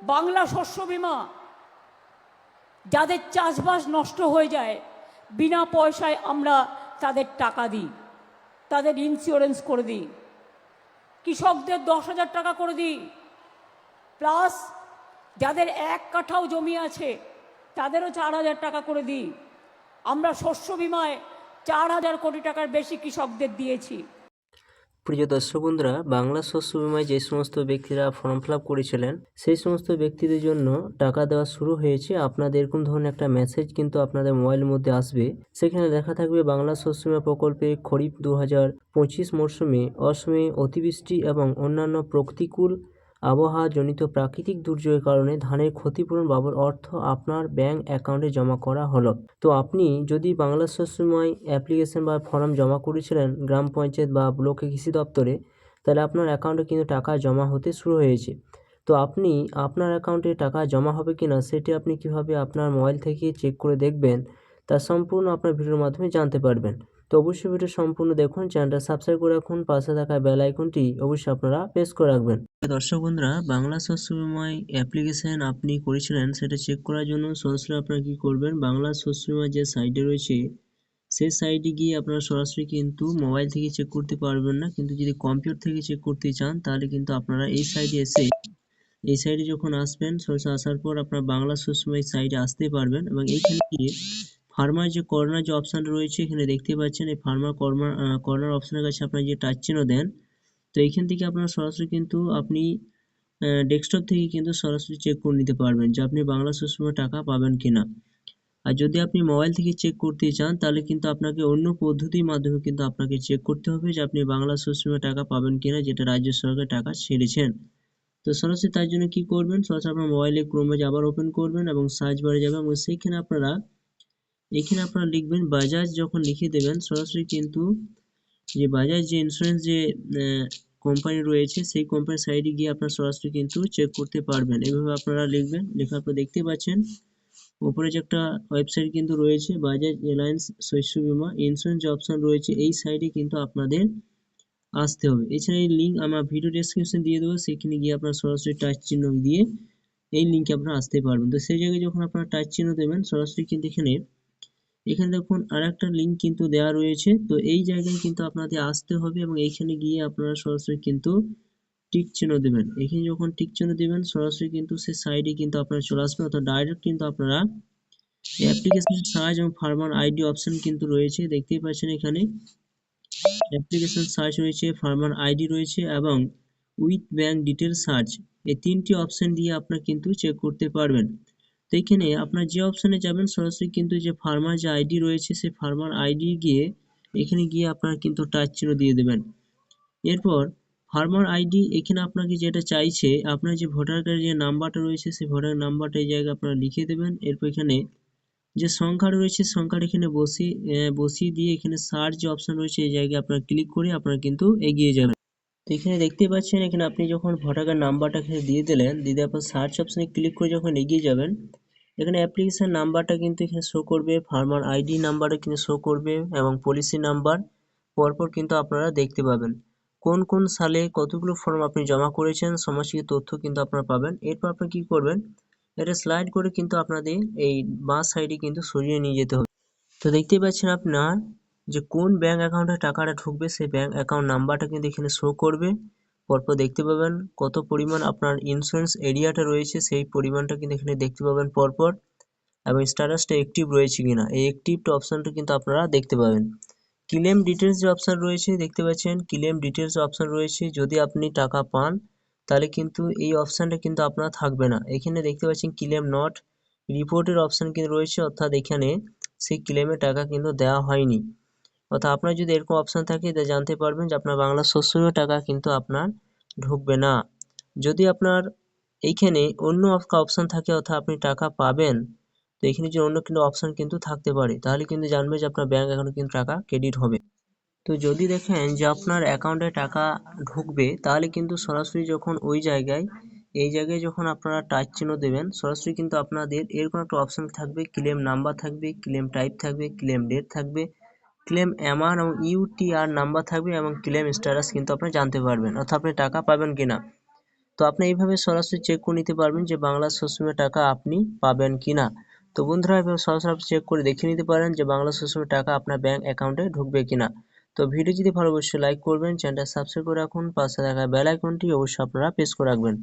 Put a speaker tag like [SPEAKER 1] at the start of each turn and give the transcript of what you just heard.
[SPEAKER 1] বাংলা শস্য বিমা, যাদের চাষবাস নষ্ট হয়ে যায় বিনা পয়সায় আমরা তাদের টাকা দিই, তাদের ইন্স্যুরেন্স করে দিই। কৃষকদের 10,000 টাকা করে দিই, প্লাস যাদের 1 কাঠাও জমি আছে তাদেরও 4,000 টাকা করে দিই। আমরা শস্য বিমায় 4,000 কোটি টাকার বেশি কৃষকদের দিয়েছি।
[SPEAKER 2] প্রিয় দর্শক বন্ধুরা, বাংলা শস্য বিমায় যে সমস্ত ব্যক্তিরা ফর্ম ফিল আপ করেছিলেন সেই সমস্ত ব্যক্তিদের জন্য টাকা দেওয়া শুরু হয়েছে। আপনাদের এরকম ধরনের একটা মেসেজ কিন্তু আপনাদের মোবাইলের মধ্যে আসবে। সেখানে লেখা থাকবে বাংলা শস্য বিমা প্রকল্পে খরিফ 2025 মরশুমে অসময়ে অতিবৃষ্টি এবং অন্যান্য প্রতিকূল আবহাওয়াজনিত প্রাকৃতিক দুর্যোগের কারণে ধানের ক্ষতিপূরণ বাবদ অর্থ আপনার ব্যাংক অ্যাকাউন্টে জমা করা হলো। তো আপনি যদি বাংলা শস্য বিমায় অ্যাপ্লিকেশন বা ফর্ম জমা করেছিলেন গ্রাম পঞ্চায়েত বা ব্লকে কৃষি দপ্তরে, তাহলে আপনার অ্যাকাউন্টে কিন্তু টাকা জমা হতে শুরু হয়েছে। তো আপনি আপনার অ্যাকাউন্টে টাকা জমা হবে কিনা সেটি আপনি কিভাবে আপনার মোবাইল থেকে চেক করে দেখবেন তা সম্পূর্ণ আপনার ভিডিওর মাধ্যমে জানতে পারবেন। তো অবশ্যই ভিডিও সম্পূর্ণ দেখুন, চ্যানেলটা সাবস্ক্রাইব করে রাখুন, পাশে থাকা বেল আইকনটি অবশ্যই আপনারা প্রেস করে রাখবেন। দর্শক বন্ধুরা, বাংলা শস্য বিমায় অ্যাপ্লিকেশন আপনি করেছিলেন সেটা চেক করার জন্য সরাসরি আপনারা কী করবেন, বাংলা শস্য বিমা যে সাইটে রয়েছে সেই সাইটে গিয়ে আপনারা সরাসরি কিন্তু মোবাইল থেকে চেক করতে পারবেন না, কিন্তু যদি কম্পিউটার থেকে চেক করতে চান তাহলে কিন্তু আপনারা এই সাইটে এসে এই সাইটে যখন আসবেন, সরাসরি আসার পর আপনার বাংলা শস্য বিমা সাইটে আসতে পারবেন এবং এইখানে গিয়ে ফার্মার যে কর্নার যে অপশানটা রয়েছে এখানে দেখতে পাচ্ছেন, এই ফার্মার কর্নার অপশানের কাছে আপনারা যে টাচ চিহ্ন দেন, তো এইখান থেকে আপনারা সরাসরি কিন্তু আপনি ডেস্কটপ থেকে কিন্তু সরাসরি চেক করে নিতে পারবেন যে আপনি বাংলা শস্য বিমার টাকা পাবেন কিনা। আর যদি আপনি মোবাইল থেকে চেক করতে চান তাহলে কিন্তু আপনাকে অন্য পদ্ধতির মাধ্যমে কিন্তু আপনাকে চেক করতে হবে যে আপনি বাংলা শস্য বিমার টাকা পাবেন কিনা, যেটা রাজ্য সরকার টাকা ছেড়েছেন। তো সরাসরি তার জন্য কি করবেন, সরাসরি আপনার মোবাইলে ক্রোমে আবার ওপেন করবেন এবং সার্চ বারে যাবেন এবং সেইখানে আপনারা লিখবেন বাজাজ। যখন লিখে দেবেন সরাসরি কিন্তু যে বাজাজ যে ইন্স্যুরেন্স যে কোম্পানি রয়েছে সেই কোম্পানির সাইডে গিয়ে আপনারা সরাসরি কিন্তু চেক করতে পারবেন। এইভাবে আপনারা লিখবেন, লেখার পর দেখতে পাচ্ছেন উপরে যে একটা ওয়েবসাইট কিন্তু রয়েছে বাজাজ এলায়েন্স শস্য বিমা ইন্স্যুরেন্স যে অপশন রয়েছে, এই সাইডে কিন্তু আপনাদের আসতে হবে। এছাড়া এই লিঙ্ক আমার ভিডিও ডেসক্রিপশন দিয়ে দেবো, সেখানে গিয়ে আপনারা সরাসরি টাচ চিহ্ন দিয়ে এই লিঙ্কে আপনারা আসতে পারবেন। তো সেই জায়গায় যখন আপনারা টাচ চিহ্ন দেবেন সরাসরি কিন্তু এখানে দেখুন আর একটা লিঙ্ক কিন্তু দেওয়া রয়েছে। তো এই জায়গায় কিন্তু আপনাদের আসতে হবে এবং এইখানে গিয়ে আপনারা সরাসরি কিন্তু টিক চিহ্ন দেবেন। এখানে যখন টিক চিহ্ন দেবেন সরাসরি কিন্তু সে সাইডে কিন্তু আপনারা চলে আসবেন, অর্থাৎ ডাইরেক্ট কিন্তু আপনারা অ্যাপ্লিকেশন সার্চ এবং ফার্মার আইডি অপশন কিন্তু রয়েছে, দেখতেই পাচ্ছেন এখানে অ্যাপ্লিকেশন সার্চ রয়েছে, ফার্মার আইডি রয়েছে এবং উইথ ব্যাংক ডিটেল সার্চ, এই তিনটি অপশন দিয়ে আপনারা কিন্তু চেক করতে পারবেন। তো এখানে আপনার যে অপশানে যাবেন সরাসরি কিন্তু যে ফার্মার যে আইডি রয়েছে সেই ফার্মার আইডি গিয়ে এখানে গিয়ে আপনারা কিন্তু টাচ চিহ্ন দিয়ে দেবেন। এরপর ফার্মার আইডি এখানে আপনাকে যেটা চাইছে আপনার যে ভোটার কার্ডের যে নাম্বারটা রয়েছে সেই ভোটার নাম্বারটা এই জায়গায় আপনারা লিখে দেবেন। এরপর এখানে যে সংখ্যা রয়েছে সংখ্যাটা এখানে বসিয়ে দিয়ে এখানে সার্চ যে অপশন রয়েছে এই জায়গায় আপনারা ক্লিক করে আপনারা কিন্তু এগিয়ে যাবেন। তো এখানে দেখতে পাচ্ছেন এখানে আপনি যখন ভোটার কার্ড নাম্বারটা এখানে দিয়ে দিলেন, দিয়ে আপনার সার্চ অপশনে ক্লিক করে যখন এগিয়ে যাবেন এখানে অ্যাপ্লিকেশন নাম্বারটা কিন্তু এখানে শো করবে, ফার্মার আইডি নাম্বারটা কিন্তু শো করবে এবং পলিসি নাম্বার পরপর কিন্তু আপনারা দেখতে পাবেন কোন কোন সালে কতগুলো ফর্ম আপনি জমা করেছেন, সমস্ত তথ্য কিন্তু আপনারা পাবেন। এরপর আপনি কি করবেন, এটা স্লাইড করে কিন্তু আপনাদের এই বাঁ সাইডে কিন্তু সরিয়ে নিয়ে যেতে হবে। তো দেখতেই পাচ্ছেন আপনার যে কোন ব্যাংক অ্যাকাউন্টে টাকাটা ঢুকবে সেই ব্যাংক অ্যাকাউন্ট নাম্বারটা কিন্তু এখানে শো করবে। পরপর দেখতে পাবেন কত পরিমাণ আপনার ইন্স্যুরেন্স এরিয়াটা রয়েছে সেই পরিমাণটা কিন্তু এখানে দেখতে পাবেন পরপর, এবং স্ট্যাটাসটা অ্যাক্টিভ রয়েছে কিনা এই অ্যাক্টিভ অপশনটা কিন্তু আপনারা দেখতে পাবেন। ক্লেম ডিটেলস যে অপশন রয়েছে দেখতে পাচ্ছেন, ক্লেম ডিটেলস অপশন রয়েছে, যদি আপনি টাকা পান তাহলে কিন্তু এই অপশনটা কিন্তু আপনার থাকবে না। এখানে দেখতে পাচ্ছেন ক্লেম নট রিপোর্টের অপশন কিন্তু রয়েছে, অর্থাৎ এখানে সেই ক্লেমের টাকা কিন্তু দেওয়া হয়নি। অর্থাৎ আপনার যদি এরকম অপশন থাকে তা জানতে পারবেন যে আপনার বাংলা শস্য বিমার টাকা কিন্তু আপনার ঢুকবে না। যদি আপনার এইখানে অন্য অপশন থাকে অর্থাৎ আপনি টাকা পাবেন, তো এখানে যে অন্য কিন্তু অপশন কিন্তু থাকতে পারে, তাহলে কিন্তু জানবে যে আপনার ব্যাংক অ্যাকাউন্টে কিন্তু টাকা ক্রেডিট হবে। তো যদি দেখেন যে আপনার অ্যাকাউন্টে টাকা ঢুকবে তাহলে কিন্তু সরাসরি যখন এই জায়গায় যখন আপনারা টাচ চিহ্ন দেবেন সরাসরি কিন্তু আপনাদের এরকম একটা অপশন থাকবে, ক্লেম নাম্বার থাকবে, ক্লেম টাইপ থাকবে, ক্লেম ডেট থাকবে, ক্লেম অ্যামাউন্ট এবং ইউটিআর নাম্বার থাকবে এবং ক্লেম স্ট্যাটাস কিন্তু আপনি জানতে পারবেন অর্থাৎ আপনি টাকা পাবেন কিনা। তো তো আপনি এইভাবে সরাসরি চেক করে নিতে পারবেন যে বাংলা শস্য বিমার টাকা আপনি পাবেন কিনা। তো বন্ধুরা এভাবে সরাসরি আপনি চেক করে দেখে নিতে পারেন যে বাংলা শস্য বিমার টাকা আপনার ব্যাংক অ্যাকাউন্টে ঢুকবে কিনা। তো ভিডিও যদি ভালো অবশ্যই লাইক করবেন, চ্যানেলটা সাবস্ক্রাইব করে রাখুন, পাশে থাকা বেল আইকনটি অবশ্যই আপনারা প্রেস করে রাখবেন।